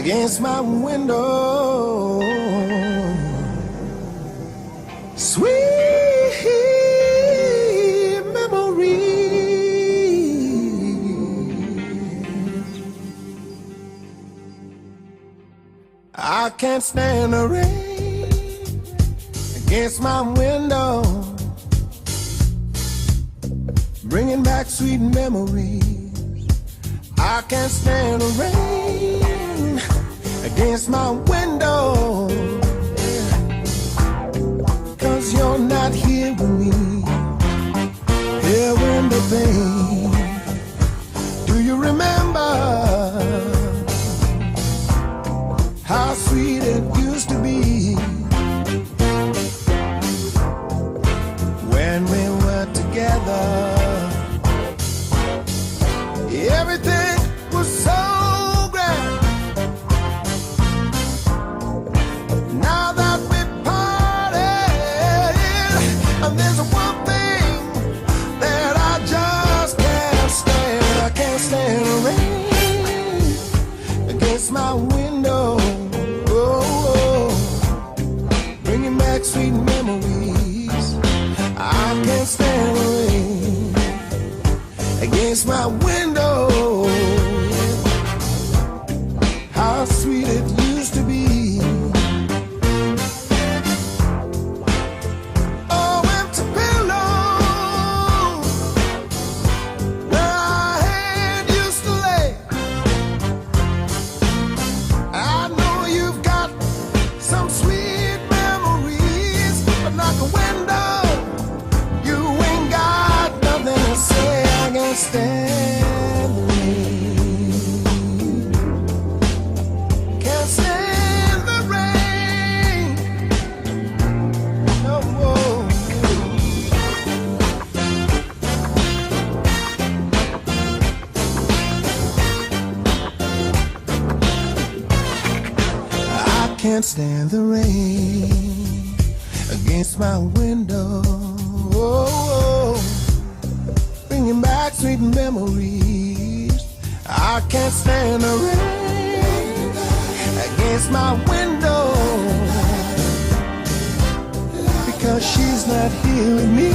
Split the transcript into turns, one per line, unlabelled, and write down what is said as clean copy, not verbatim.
against my window. Sweet memory. I can't stand the rain against my window, bringing back sweet memories. I can't stand the rain against my window, 'cause you're not here with me. Here in the pain. Do you remember how sweet it used to be when we were together? Everything was so grand. Now that we parted, and there's one thing that I just can't stand. I can't stand the rain against my window. Oh, bringing back sweet memories. I can't stand the rain against my window. How sweet it used to be. Oh, empty pillow where our head used to lay. I know you've got some sweet memories, but like a window, you ain't got nothing to say. I can't stand the rain. Can't stand the rain. No more. I can't stand the rain against my window. Bringing back sweet memories. I can't stand the rain against my window, because she's not here with me.